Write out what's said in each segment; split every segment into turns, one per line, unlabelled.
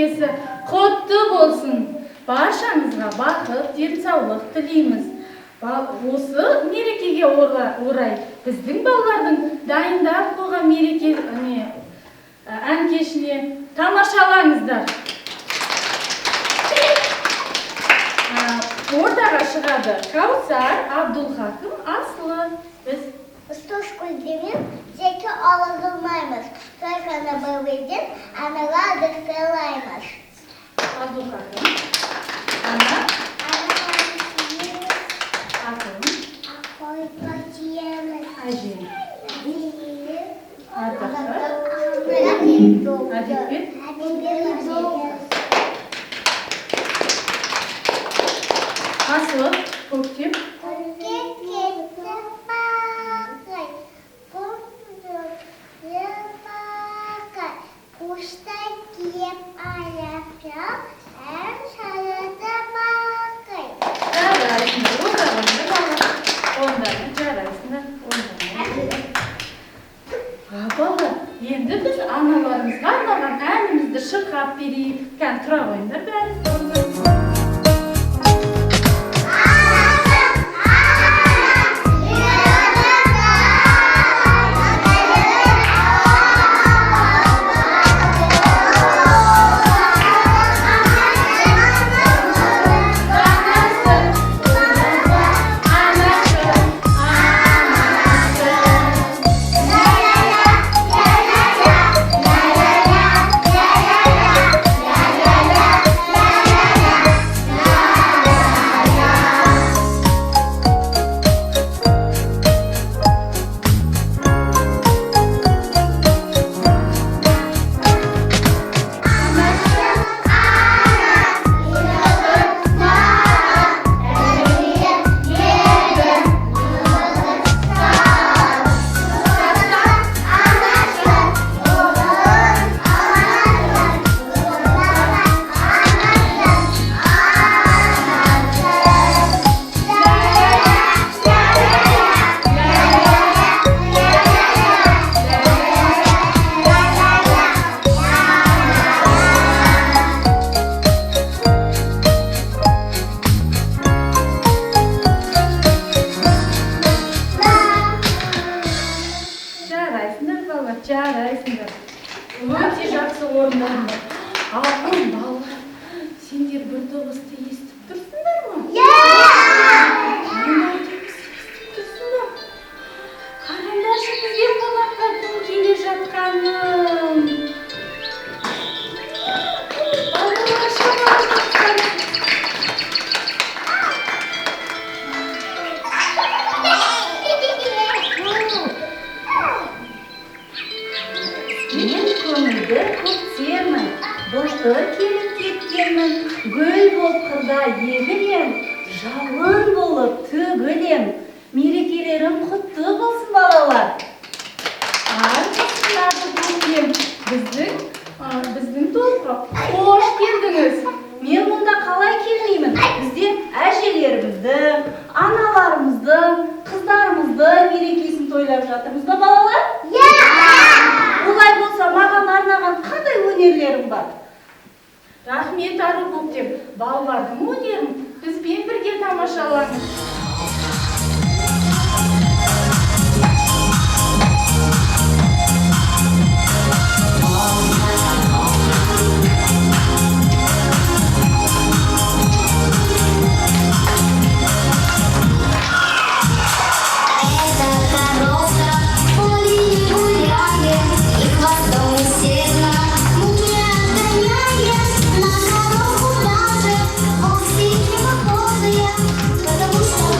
мерекесі құтты болсын. Баршаңызға бақыт, денсаулық тілейміз. Осы мерекеге орай біздің балалардың дайындап қойған мереке ән кешіне тамашалаңыздар. Ортаға шығады Каусар, Абдулхакым, Асылы. Біз
Ұстыз күлдемен зекі алғылмаймыз. Только на Новый день аналарды сыйлаймыз.
Абдулхакым, Ана, Акым, Әжем, Ардақты, Әдеппен, Асылы, Көктем,
Куштай кеп аяпжал, әр шарада бақай.
Жарайсыңдар, ондағын жарайсыңдар, балалар, енді біз аналарымызға арналған әнімізді шырқап берейік. Тұра қойыңдар бәріңіз. Жарайсыңдар. Өте жақсы орындарыңдар. Алтын балалар, сендер бір дыбысты естіп тұрсыңдар ма? Естіп тұрсыңдар. Қараңдаршы, бізге қонаққа кім келе жатқанын. Балалар шамалдықтар. Мен көңілді көктермін, бұлты келіп кеткенмін, гүл болып қырда егілем, жауын болып төгілем. Мерекелерім құтты болсын балалар. Армысыңдарды көктем, біздің топқа қош келдіңіз. Мен мұнда қалай келмеймін? Бізде әжелеріміздің, аналарымыздың, қыздарымыздың мерекесін тойлап жатырмыз ба балалар? Олай болса, маған арнаған қандай өнерлерің бар? Рахмет ару көктем, балалардың өнерін бізбен бірге тамашалаңыз.
Потому что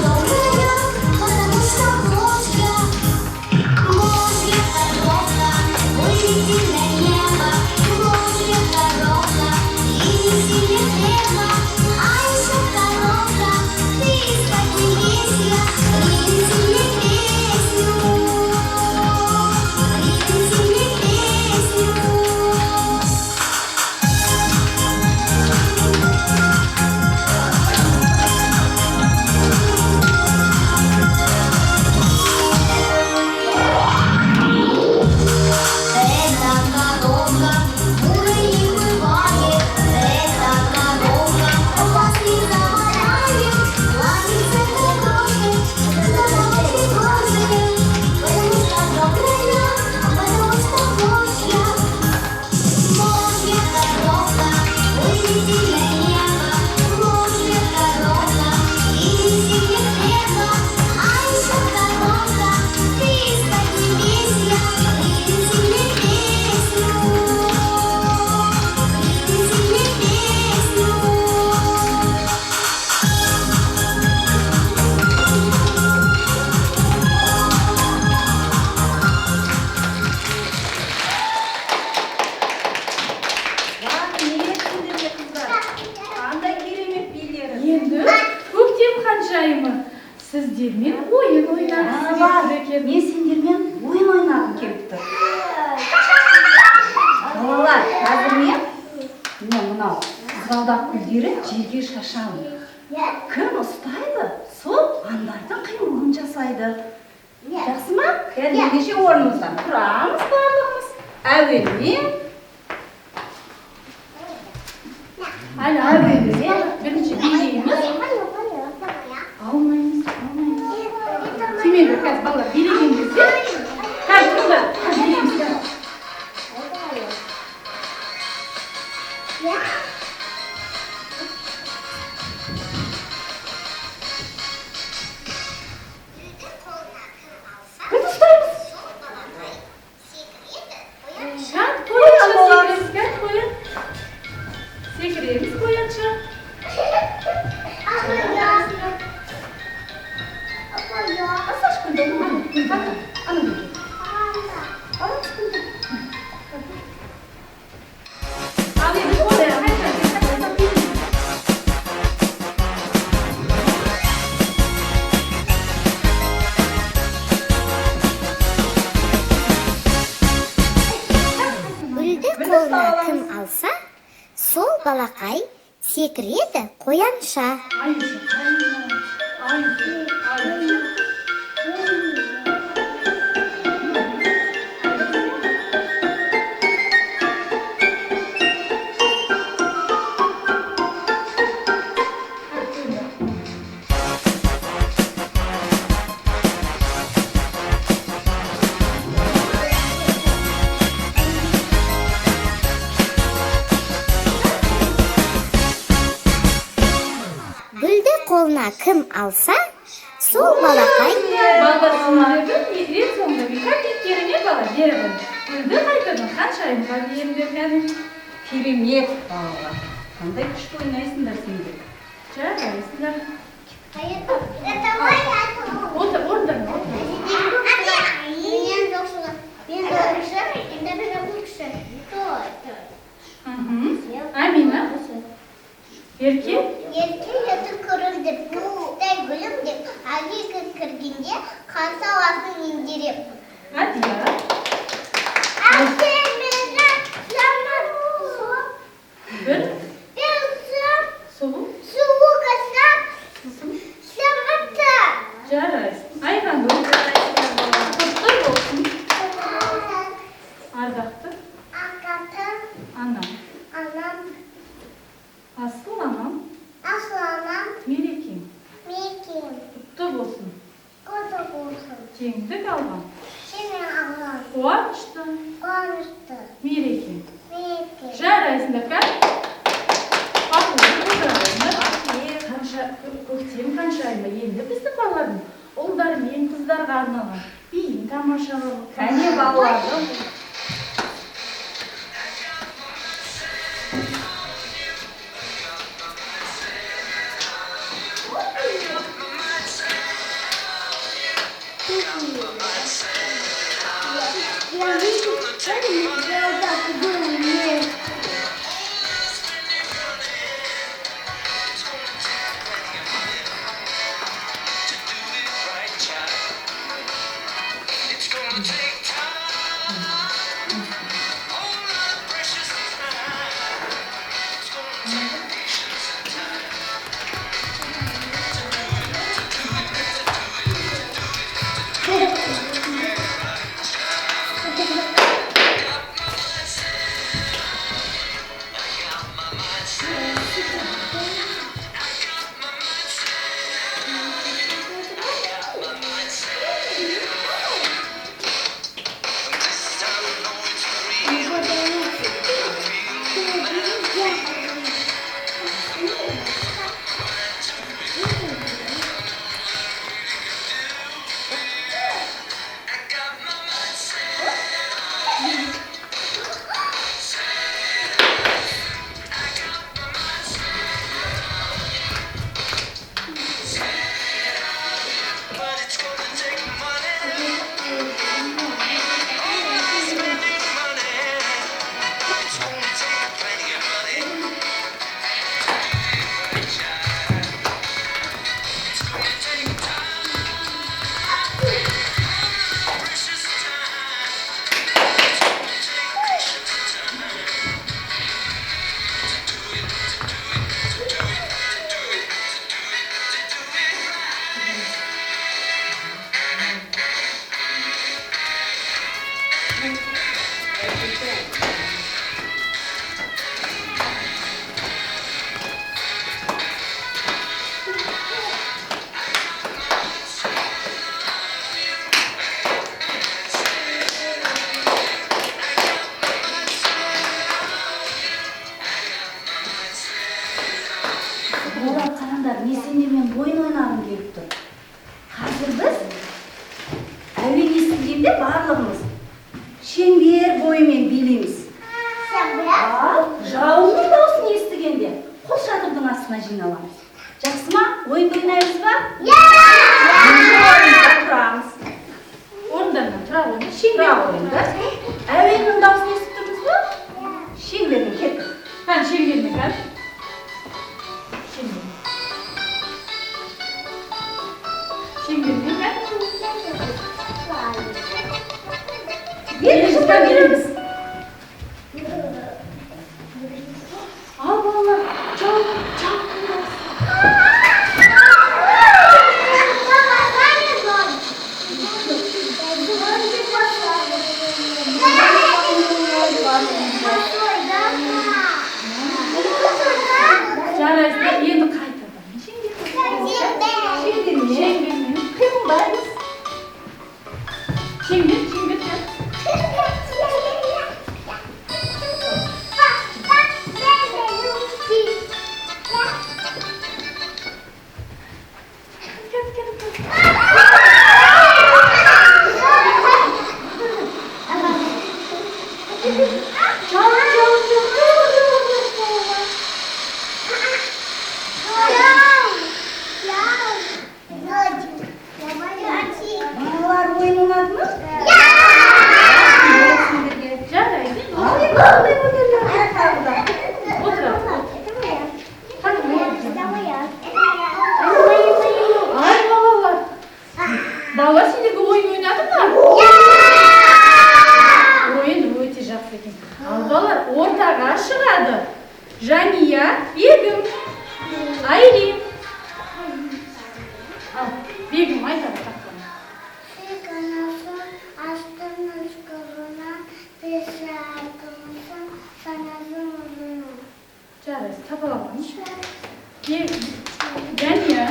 Сіздермен ойын ойнағым келіп
Мен сендермен ойын ойнағым келіп тұр. Балалар, қазір мен мынау қызғалдақ гүлдері жерге шашамын. Кім ұстайды, сол аңдардың қимылын жасайды. Жақсы ма? Ендеше орнымыздан тұрамыз барлығымыз. Әуелмен
бірінші билейміз. Алмаймыз. Семейді қазір балалар билеген кезде қазір қыздар билейміз. Секіреміз қоянша.
Гүлді қолына кім алса, сол балақай секіреді қоянша. Гүлді қолына кім алса, сол балақай
Рет соңында капиттеріне бала беріп. Гүлді қайтадан қаншайымға беріп.
керемет балалар. Қандай күшті ойнайсыңдар сендер.
Жарайсыңдар.
Это моя.
Отыр, орындарыңа отыр.
Мен жоқшылы. Мен жоқшы, енді бір жоқшы.
Амина. Ерке?
Ерке еті көрілді. Құдай гүлім деп, әлі кіргенде қанса аласын ендереп.
Адия. Бір? Суы?
Суы қасап, шаматта.
Жарайсың. Айғанды. Құтты болсын. Ардақты.
Ақатын,
Анам.
анам,
Асыл анам.
асыл анам,
Мерекем.
мекем,
Құтты болсын.
құты болсын.
Жеңдік алған.
Сені алған,
Қуанышты.
қуанышты,
Мерекем.
мекем.
Жарайсыңдар ка? Көктем қаншайымы енді біздің балалардың ұлдар мен қыздарға арналған биін тамашалап.
Кәне балаларым. Олар қараңдар, не сенде мен ойын ойнағым келіп тұр. Қазір біз әуен естігенде барлығымыз шеңбер бойымен билейміз. Ал жауынның дауысын естігенде қол шатырдың астына жиналамыз. Жақсы ма? Ойынды ойнаймыз ба? Орында тұрамыз.
Орындарынан тұра қойыңыз.
Тұра қойыңдар. Әуеннің дауысын естіп тұрмыз ба? Шеңбермен кеттік.
Шеңбермен кәл. Шеңбермен кәл.
Енді жылда береміз.
Ал балалар, чау. Жарайсыздар, енді қайтадан. Шеңбермен.
Қимылдаймыз.
Шеңбер кәл.
Балалар ойын ойнады ма?
Жарайды. Ай балалар. Бала сендерге ойын ойнады ма? Ойын өте жақсы екен. Ал балалар ортаға шығады. Жания, Бегім, Айрин. Ал, Бегім айтады таққан. Жарайсыз, тапаламаңыз. Жания,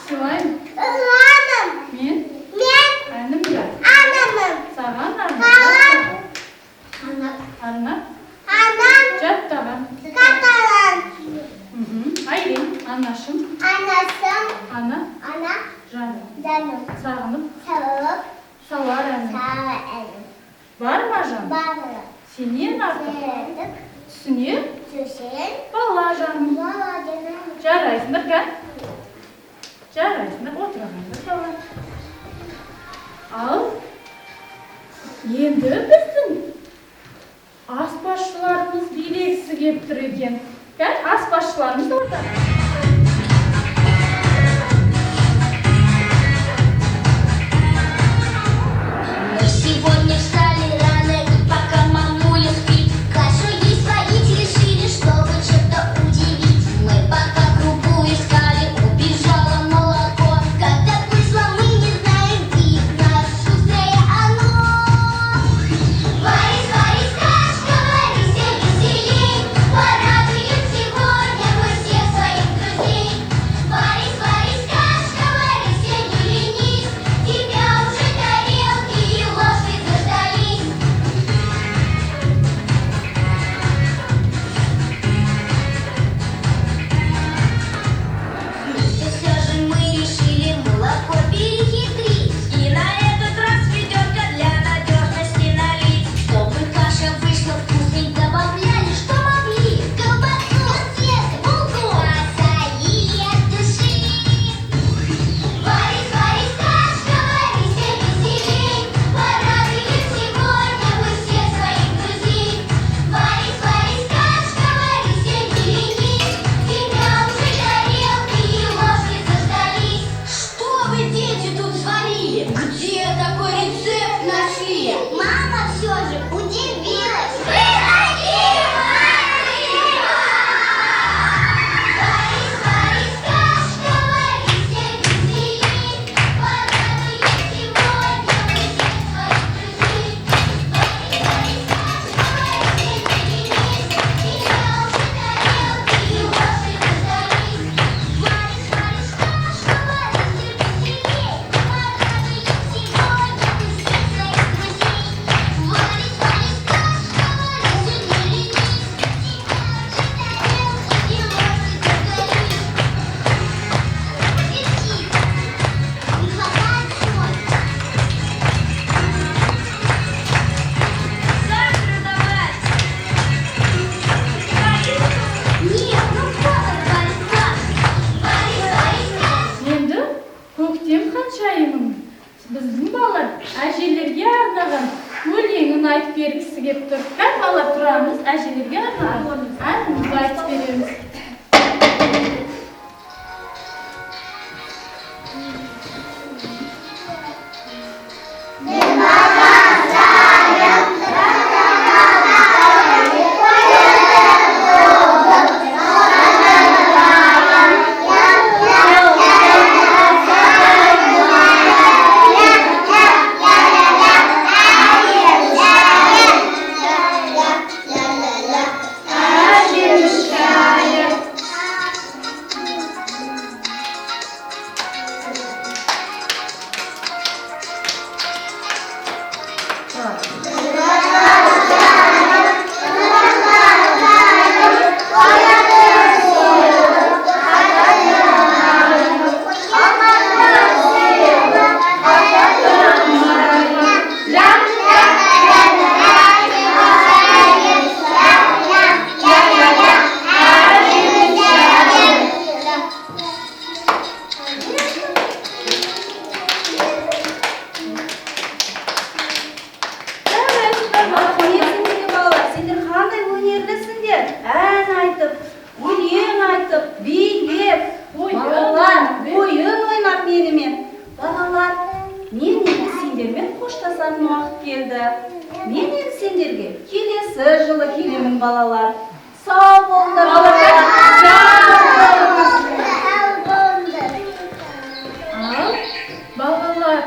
сыйлайын. Мен? Әнім бар. Саған Арна? Жаттаған. Айрин, Анашым. Ана? Жаным. Сағынып. Салар әнім. Бар ма жан? Сенен артық. Түсіне? Бала жаным. Жарайсыңдар кәл. Жарайсыңдар, отырағандар балалар. Ал, енді біздің аспазшыларымыз билегісі келіп тұр екен. Кәл, аспазшыларымыз да отыр.
Сегодня встали рано, и пока мамуля спит, кашу есть сварить решили, чтобы что-то удивить. Мы пока крупу искали, убежало молоко. Когда вышло, мы не знаем, видно, шустрое оно. Варись, варись, кашка, варись, веселей, порадуем сегодня мы всех своих друзей. Варись, варись, кашка, варись, не ленись, тебя уже тарелки и ложки заждались.
келіп тұр. Кән бала тұрамыз, әжелерге арнап әнімізді айтып береміз.
Балалар, сау болыңдар.
Балалар,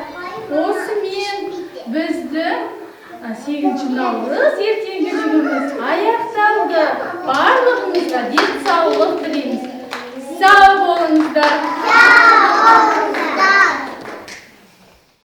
осымен біздің 8 наурыз ертеңгілігіміз аяқталды. Барлығымызға денсаулық тілейміз.